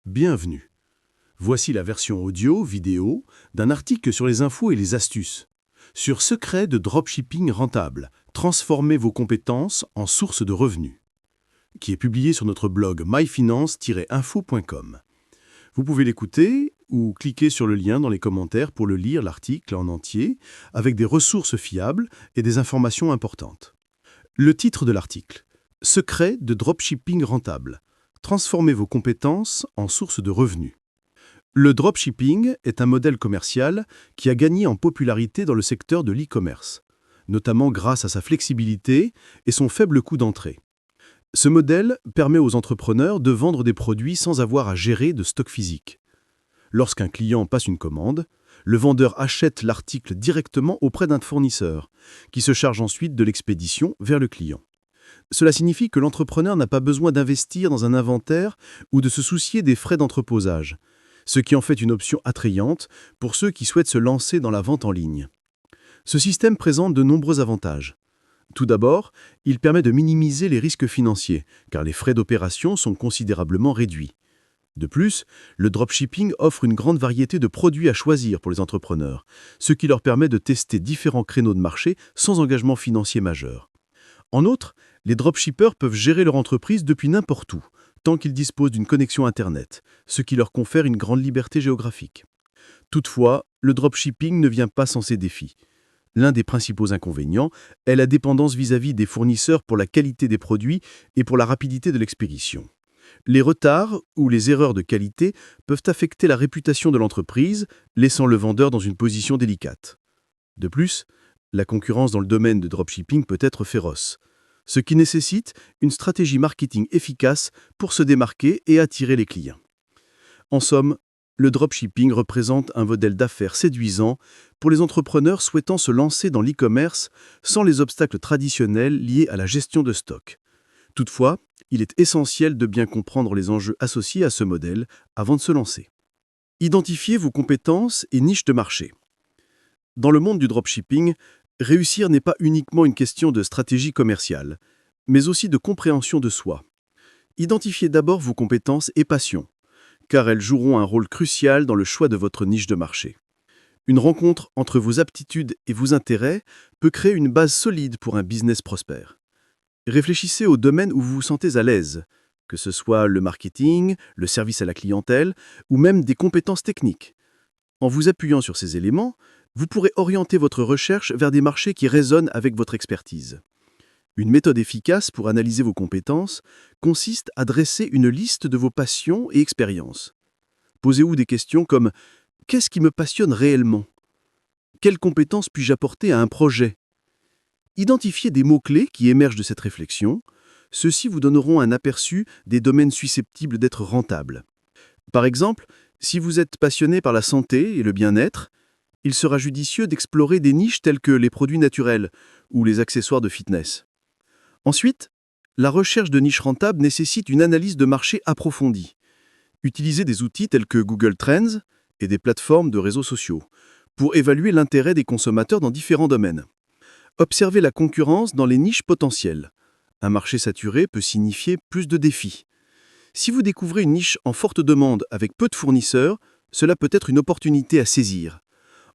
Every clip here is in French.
Bienvenue. Voici la version audio-vidéo d'un article sur les infos et les astuces. Sur secret de dropshipping rentable, transformez vos compétences en source de revenus, qui est publié sur notre blog myfinance-info.com. Vous pouvez l'écouter ou cliquer sur le lien dans les commentaires pour le lire l'article en entier, avec des ressources fiables et des informations importantes. Le titre de l'article: Secret de dropshipping rentable. Transformez vos compétences en source de revenus. Le dropshipping est un modèle commercial qui a gagné en popularité dans le secteur de l'e-commerce, notamment grâce à sa flexibilité et son faible coût d'entrée. Ce modèle permet aux entrepreneurs de vendre des produits sans avoir à gérer de stock physique. Lorsqu'un client passe une commande, le vendeur achète l'article directement auprès d'un fournisseur, qui se charge ensuite de l'expédition vers le client. Cela signifie que l'entrepreneur n'a pas besoin d'investir dans un inventaire ou de se soucier des frais d'entreposage, ce qui en fait une option attrayante pour ceux qui souhaitent se lancer dans la vente en ligne. Ce système présente de nombreux avantages. Tout d'abord, il permet de minimiser les risques financiers, car les frais d'opération sont considérablement réduits. De plus, le dropshipping offre une grande variété de produits à choisir pour les entrepreneurs, ce qui leur permet de tester différents créneaux de marché sans engagement financier majeur. En outre, les dropshippers peuvent gérer leur entreprise depuis n'importe où, tant qu'ils disposent d'une connexion Internet, ce qui leur confère une grande liberté géographique. Toutefois, le dropshipping ne vient pas sans ses défis. L'un des principaux inconvénients est la dépendance vis-à-vis des fournisseurs pour la qualité des produits et pour la rapidité de l'expédition. Les retards ou les erreurs de qualité peuvent affecter la réputation de l'entreprise, laissant le vendeur dans une position délicate. De plus, la concurrence dans le domaine de dropshipping peut être féroce, ce qui nécessite une stratégie marketing efficace pour se démarquer et attirer les clients. En somme, le dropshipping représente un modèle d'affaires séduisant pour les entrepreneurs souhaitant se lancer dans l'e-commerce sans les obstacles traditionnels liés à la gestion de stock. Toutefois, il est essentiel de bien comprendre les enjeux associés à ce modèle avant de se lancer. Identifiez vos compétences et niches de marché. Dans le monde du dropshipping, réussir n'est pas uniquement une question de stratégie commerciale, mais aussi de compréhension de soi. Identifiez d'abord vos compétences et passions, car elles joueront un rôle crucial dans le choix de votre niche de marché. Une rencontre entre vos aptitudes et vos intérêts peut créer une base solide pour un business prospère. Réfléchissez au domaine où vous vous sentez à l'aise, que ce soit le marketing, le service à la clientèle ou même des compétences techniques. En vous appuyant sur ces éléments, vous pourrez orienter votre recherche vers des marchés qui résonnent avec votre expertise. Une méthode efficace pour analyser vos compétences consiste à dresser une liste de vos passions et expériences. Posez-vous des questions comme: qu'est-ce qui me passionne réellement? Quelles compétences puis-je apporter à un projet? Identifiez des mots-clés qui émergent de cette réflexion. Ceux-ci vous donneront un aperçu des domaines susceptibles d'être rentables. Par exemple, si vous êtes passionné par la santé et le bien-être, il sera judicieux d'explorer des niches telles que les produits naturels ou les accessoires de fitness. Ensuite, la recherche de niches rentables nécessite une analyse de marché approfondie. Utilisez des outils tels que Google Trends et des plateformes de réseaux sociaux pour évaluer l'intérêt des consommateurs dans différents domaines. Observez la concurrence dans les niches potentielles. Un marché saturé peut signifier plus de défis. Si vous découvrez une niche en forte demande avec peu de fournisseurs, cela peut être une opportunité à saisir.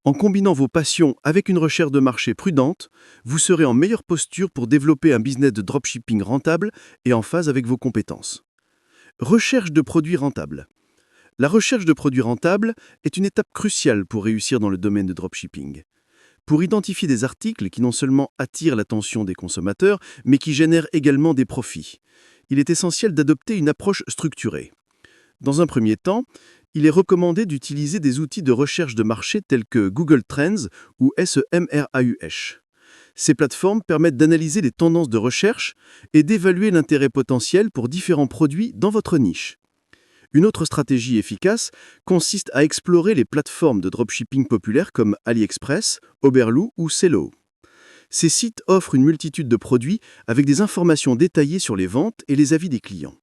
En combinant vos passions avec une recherche de marché prudente, vous serez en meilleure posture pour développer un business de dropshipping rentable et en phase avec vos compétences. Recherche de produits rentables. La recherche de produits rentables est une étape cruciale pour réussir dans le domaine de dropshipping. Pour identifier des articles qui non seulement attirent l'attention des consommateurs, mais qui génèrent également des profits, il est essentiel d'adopter une approche structurée. Dans un premier temps, il est recommandé d'utiliser des outils de recherche de marché tels que Google Trends ou SEMrush. Ces plateformes permettent d'analyser les tendances de recherche et d'évaluer l'intérêt potentiel pour différents produits dans votre niche. Une autre stratégie efficace consiste à explorer les plateformes de dropshipping populaires comme AliExpress, Oberloo ou Sello. Ces sites offrent une multitude de produits avec des informations détaillées sur les ventes et les avis des clients.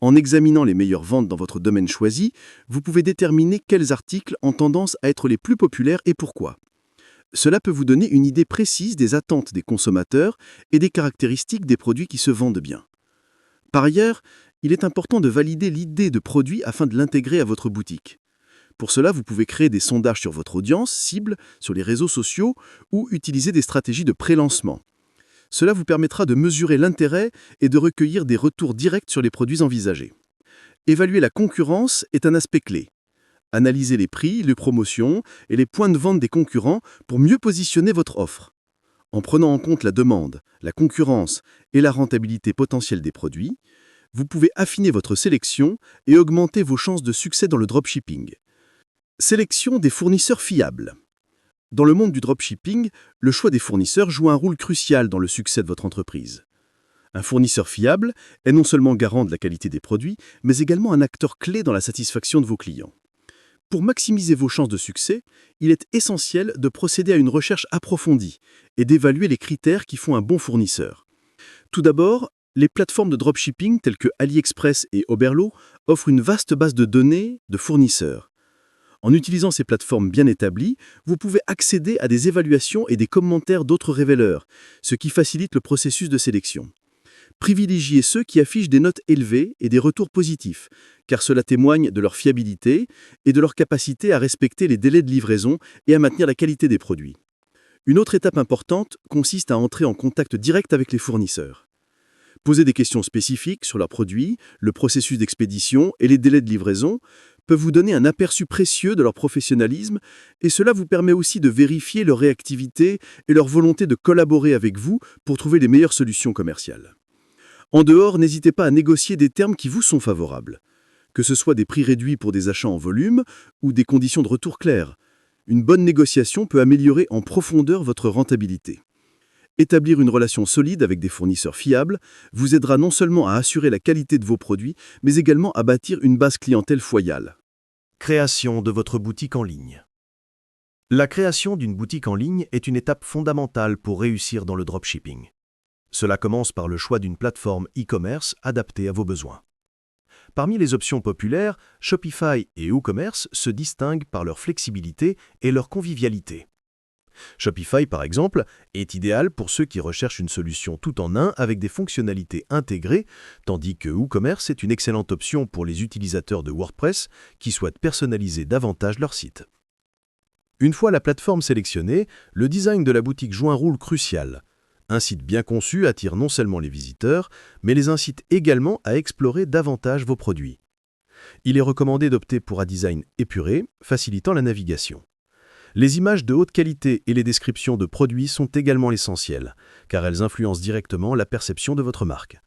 En examinant les meilleures ventes dans votre domaine choisi, vous pouvez déterminer quels articles ont tendance à être les plus populaires et pourquoi. Cela peut vous donner une idée précise des attentes des consommateurs et des caractéristiques des produits qui se vendent bien. Par ailleurs, il est important de valider l'idée de produit afin de l'intégrer à votre boutique. Pour cela, vous pouvez créer des sondages sur votre audience cible, sur les réseaux sociaux ou utiliser des stratégies de pré-lancement. Cela vous permettra de mesurer l'intérêt et de recueillir des retours directs sur les produits envisagés. Évaluer la concurrence est un aspect clé. Analysez les prix, les promotions et les points de vente des concurrents pour mieux positionner votre offre. En prenant en compte la demande, la concurrence et la rentabilité potentielle des produits, vous pouvez affiner votre sélection et augmenter vos chances de succès dans le dropshipping. Sélection des fournisseurs fiables. Dans le monde du dropshipping, le choix des fournisseurs joue un rôle crucial dans le succès de votre entreprise. Un fournisseur fiable est non seulement garant de la qualité des produits, mais également un acteur clé dans la satisfaction de vos clients. Pour maximiser vos chances de succès, il est essentiel de procéder à une recherche approfondie et d'évaluer les critères qui font un bon fournisseur. Tout d'abord, les plateformes de dropshipping telles que AliExpress et Oberlo offrent une vaste base de données de fournisseurs. En utilisant ces plateformes bien établies, vous pouvez accéder à des évaluations et des commentaires d'autres révéleurs, ce qui facilite le processus de sélection. Privilégiez ceux qui affichent des notes élevées et des retours positifs, car cela témoigne de leur fiabilité et de leur capacité à respecter les délais de livraison et à maintenir la qualité des produits. Une autre étape importante consiste à entrer en contact direct avec les fournisseurs. Poser des questions spécifiques sur leurs produits, le processus d'expédition et les délais de livraison peuvent vous donner un aperçu précieux de leur professionnalisme et cela vous permet aussi de vérifier leur réactivité et leur volonté de collaborer avec vous pour trouver les meilleures solutions commerciales. En dehors, n'hésitez pas à négocier des termes qui vous sont favorables, que ce soit des prix réduits pour des achats en volume ou des conditions de retour claires. Une bonne négociation peut améliorer en profondeur votre rentabilité. Établir une relation solide avec des fournisseurs fiables vous aidera non seulement à assurer la qualité de vos produits, mais également à bâtir une base clientèle loyale. Création de votre boutique en ligne. La création d'une boutique en ligne est une étape fondamentale pour réussir dans le dropshipping. Cela commence par le choix d'une plateforme e-commerce adaptée à vos besoins. Parmi les options populaires, Shopify et WooCommerce se distinguent par leur flexibilité et leur convivialité. Shopify, par exemple, est idéal pour ceux qui recherchent une solution tout en un avec des fonctionnalités intégrées, tandis que WooCommerce est une excellente option pour les utilisateurs de WordPress qui souhaitent personnaliser davantage leur site. Une fois la plateforme sélectionnée, le design de la boutique joue un rôle crucial. Un site bien conçu attire non seulement les visiteurs, mais les incite également à explorer davantage vos produits. Il est recommandé d'opter pour un design épuré, facilitant la navigation. Les images de haute qualité et les descriptions de produits sont également essentielles, car elles influencent directement la perception de votre marque.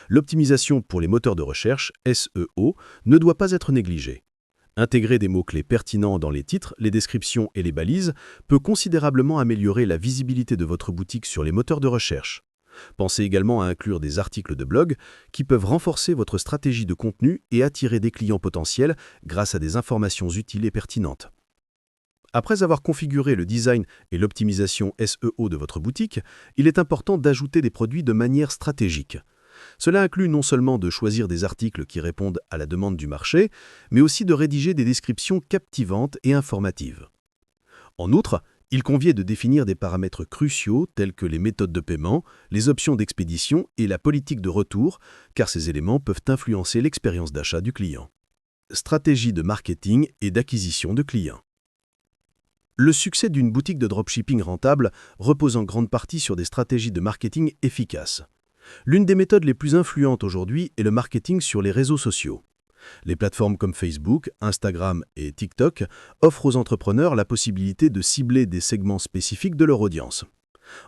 L'optimisation pour les moteurs de recherche, SEO, ne doit pas être négligée. Intégrer des mots-clés pertinents dans les titres, les descriptions et les balises peut considérablement améliorer la visibilité de votre boutique sur les moteurs de recherche. Pensez également à inclure des articles de blog qui peuvent renforcer votre stratégie de contenu et attirer des clients potentiels grâce à des informations utiles et pertinentes. Après avoir configuré le design et l'optimisation SEO de votre boutique, il est important d'ajouter des produits de manière stratégique. Cela inclut non seulement de choisir des articles qui répondent à la demande du marché, mais aussi de rédiger des descriptions captivantes et informatives. En outre, il convient de définir des paramètres cruciaux tels que les méthodes de paiement, les options d'expédition et la politique de retour, car ces éléments peuvent influencer l'expérience d'achat du client. Stratégie de marketing et d'acquisition de clients. Le succès d'une boutique de dropshipping rentable repose en grande partie sur des stratégies de marketing efficaces. L'une des méthodes les plus influentes aujourd'hui est le marketing sur les réseaux sociaux. Les plateformes comme Facebook, Instagram et TikTok offrent aux entrepreneurs la possibilité de cibler des segments spécifiques de leur audience.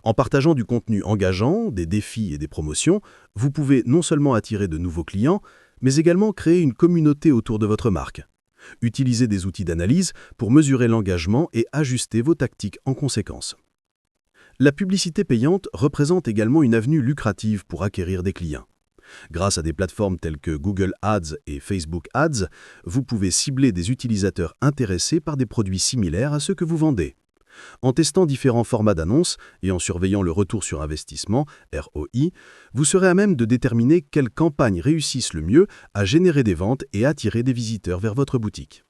En partageant du contenu engageant, des défis et des promotions, vous pouvez non seulement attirer de nouveaux clients, mais également créer une communauté autour de votre marque. Utilisez des outils d'analyse pour mesurer l'engagement et ajuster vos tactiques en conséquence. La publicité payante représente également une avenue lucrative pour acquérir des clients. Grâce à des plateformes telles que Google Ads et Facebook Ads, vous pouvez cibler des utilisateurs intéressés par des produits similaires à ceux que vous vendez. En testant différents formats d'annonces et en surveillant le retour sur investissement, ROI, vous serez à même de déterminer quelles campagnes réussissent le mieux à générer des ventes et attirer des visiteurs vers votre boutique.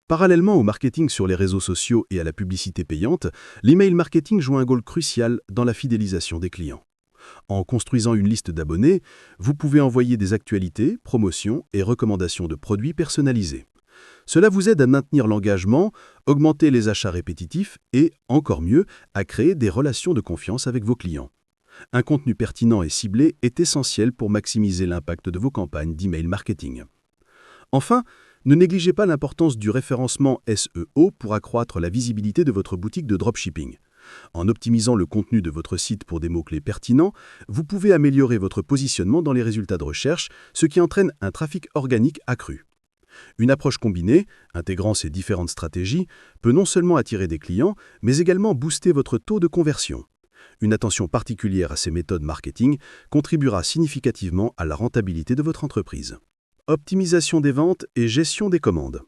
Parallèlement au marketing sur les réseaux sociaux et à la publicité payante, l'email marketing joue un rôle crucial dans la fidélisation des clients. En construisant une liste d'abonnés, vous pouvez envoyer des actualités, promotions et recommandations de produits personnalisés. Cela vous aide à maintenir l'engagement, augmenter les achats répétitifs et, encore mieux, à créer des relations de confiance avec vos clients. Un contenu pertinent et ciblé est essentiel pour maximiser l'impact de vos campagnes d'email marketing. Enfin, ne négligez pas l'importance du référencement SEO pour accroître la visibilité de votre boutique de dropshipping. En optimisant le contenu de votre site pour des mots-clés pertinents, vous pouvez améliorer votre positionnement dans les résultats de recherche, ce qui entraîne un trafic organique accru. Une approche combinée, intégrant ces différentes stratégies, peut non seulement attirer des clients, mais également booster votre taux de conversion. Une attention particulière à ces méthodes marketing contribuera significativement à la rentabilité de votre entreprise. Optimisation des ventes et gestion des commandes.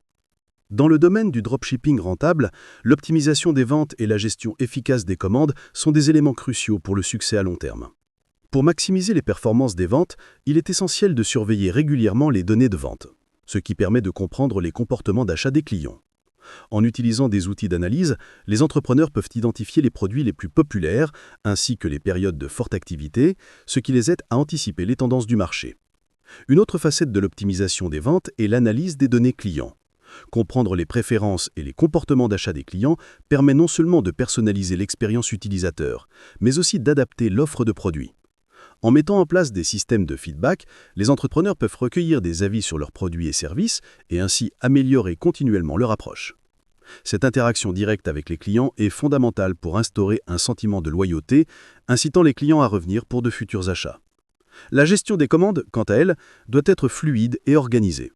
Dans le domaine du dropshipping rentable, l'optimisation des ventes et la gestion efficace des commandes sont des éléments cruciaux pour le succès à long terme. Pour maximiser les performances des ventes, il est essentiel de surveiller régulièrement les données de vente, ce qui permet de comprendre les comportements d'achat des clients. En utilisant des outils d'analyse, les entrepreneurs peuvent identifier les produits les plus populaires ainsi que les périodes de forte activité, ce qui les aide à anticiper les tendances du marché. Une autre facette de l'optimisation des ventes est l'analyse des données clients. Comprendre les préférences et les comportements d'achat des clients permet non seulement de personnaliser l'expérience utilisateur, mais aussi d'adapter l'offre de produits. En mettant en place des systèmes de feedback, les entrepreneurs peuvent recueillir des avis sur leurs produits et services et ainsi améliorer continuellement leur approche. Cette interaction directe avec les clients est fondamentale pour instaurer un sentiment de loyauté, incitant les clients à revenir pour de futurs achats. La gestion des commandes, quant à elle, doit être fluide et organisée.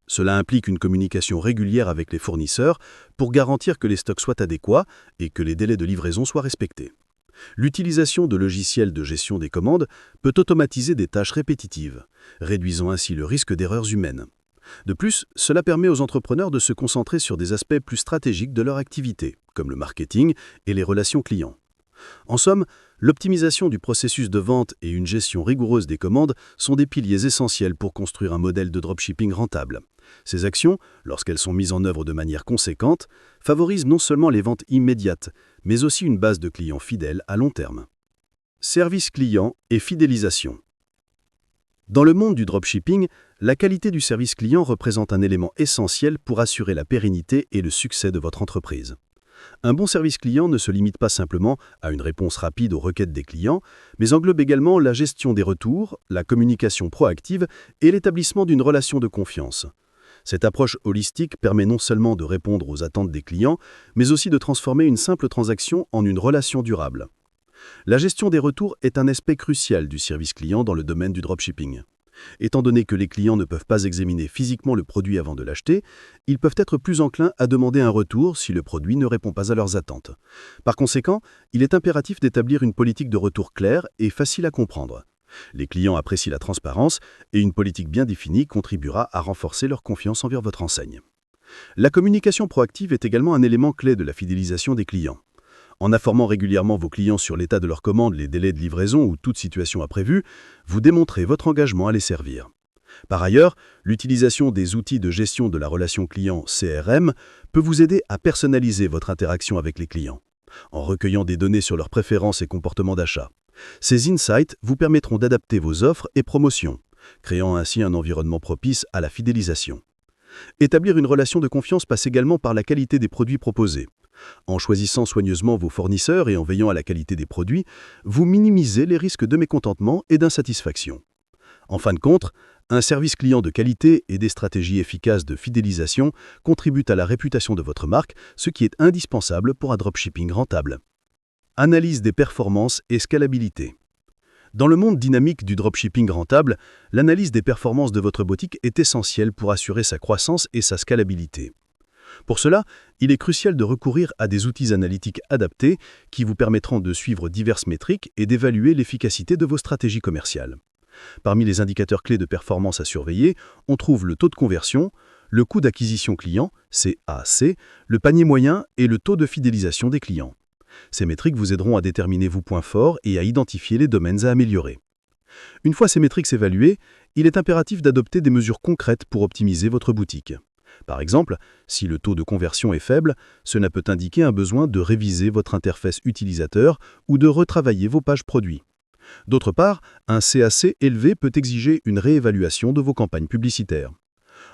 Cela implique une communication régulière avec les fournisseurs pour garantir que les stocks soient adéquats et que les délais de livraison soient respectés. L'utilisation de logiciels de gestion des commandes peut automatiser des tâches répétitives, réduisant ainsi le risque d'erreurs humaines. De plus, cela permet aux entrepreneurs de se concentrer sur des aspects plus stratégiques de leur activité, comme le marketing et les relations clients. En somme, l'optimisation du processus de vente et une gestion rigoureuse des commandes sont des piliers essentiels pour construire un modèle de dropshipping rentable. Ces actions, lorsqu'elles sont mises en œuvre de manière conséquente, favorisent non seulement les ventes immédiates, mais aussi une base de clients fidèles à long terme. Service client et fidélisation. Dans le monde du dropshipping, la qualité du service client représente un élément essentiel pour assurer la pérennité et le succès de votre entreprise. Un bon service client ne se limite pas simplement à une réponse rapide aux requêtes des clients, mais englobe également la gestion des retours, la communication proactive et l'établissement d'une relation de confiance. Cette approche holistique permet non seulement de répondre aux attentes des clients, mais aussi de transformer une simple transaction en une relation durable. La gestion des retours est un aspect crucial du service client dans le domaine du dropshipping. Étant donné que les clients ne peuvent pas examiner physiquement le produit avant de l'acheter, ils peuvent être plus enclins à demander un retour si le produit ne répond pas à leurs attentes. Par conséquent, il est impératif d'établir une politique de retour claire et facile à comprendre. Les clients apprécient la transparence et une politique bien définie contribuera à renforcer leur confiance envers votre enseigne. La communication proactive est également un élément clé de la fidélisation des clients. En informant régulièrement vos clients sur l'état de leurs commandes, les délais de livraison ou toute situation imprévue, vous démontrez votre engagement à les servir. Par ailleurs, l'utilisation des outils de gestion de la relation client CRM peut vous aider à personnaliser votre interaction avec les clients, en recueillant des données sur leurs préférences et comportements d'achat. Ces insights vous permettront d'adapter vos offres et promotions, créant ainsi un environnement propice à la fidélisation. Établir une relation de confiance passe également par la qualité des produits proposés. En choisissant soigneusement vos fournisseurs et en veillant à la qualité des produits, vous minimisez les risques de mécontentement et d'insatisfaction. En fin de compte, un service client de qualité et des stratégies efficaces de fidélisation contribuent à la réputation de votre marque, ce qui est indispensable pour un dropshipping rentable. Analyse des performances et scalabilité. Dans le monde dynamique du dropshipping rentable, l'analyse des performances de votre boutique est essentielle pour assurer sa croissance et sa scalabilité. Pour cela, il est crucial de recourir à des outils analytiques adaptés qui vous permettront de suivre diverses métriques et d'évaluer l'efficacité de vos stratégies commerciales. Parmi les indicateurs clés de performance à surveiller, on trouve le taux de conversion, le coût d'acquisition client, CAC, le panier moyen et le taux de fidélisation des clients. Ces métriques vous aideront à déterminer vos points forts et à identifier les domaines à améliorer. Une fois ces métriques évaluées, il est impératif d'adopter des mesures concrètes pour optimiser votre boutique. Par exemple, si le taux de conversion est faible, cela peut indiquer un besoin de réviser votre interface utilisateur ou de retravailler vos pages produits. D'autre part, un CAC élevé peut exiger une réévaluation de vos campagnes publicitaires.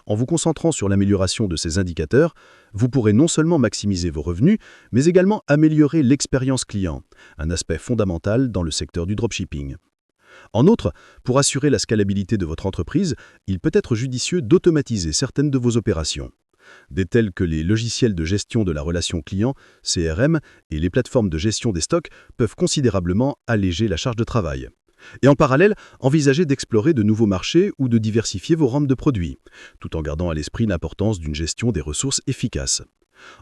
En vous concentrant sur l'amélioration de ces indicateurs, vous pourrez non seulement maximiser vos revenus, mais également améliorer l'expérience client, un aspect fondamental dans le secteur du dropshipping. En outre, pour assurer la scalabilité de votre entreprise, il peut être judicieux d'automatiser certaines de vos opérations. Des tels que les logiciels de gestion de la relation client, CRM, et les plateformes de gestion des stocks peuvent considérablement alléger la charge de travail. Et en parallèle, envisagez d'explorer de nouveaux marchés ou de diversifier vos rangs de produits, tout en gardant à l'esprit l'importance d'une gestion des ressources efficace.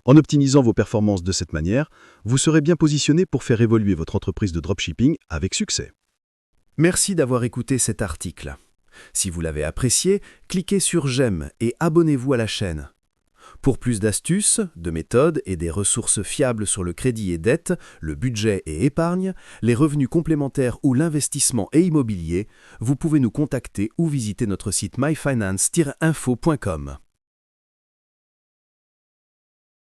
En optimisant vos performances de cette manière, vous serez bien positionné pour faire évoluer votre entreprise de dropshipping avec succès. Merci d'avoir écouté cet article. Si vous l'avez apprécié, cliquez sur j'aime et abonnez-vous à la chaîne. Pour plus d'astuces, de méthodes et des ressources fiables sur le crédit et dette, le budget et épargne, les revenus complémentaires ou l'investissement et immobilier, vous pouvez nous contacter ou visiter notre site myfinance-info.com.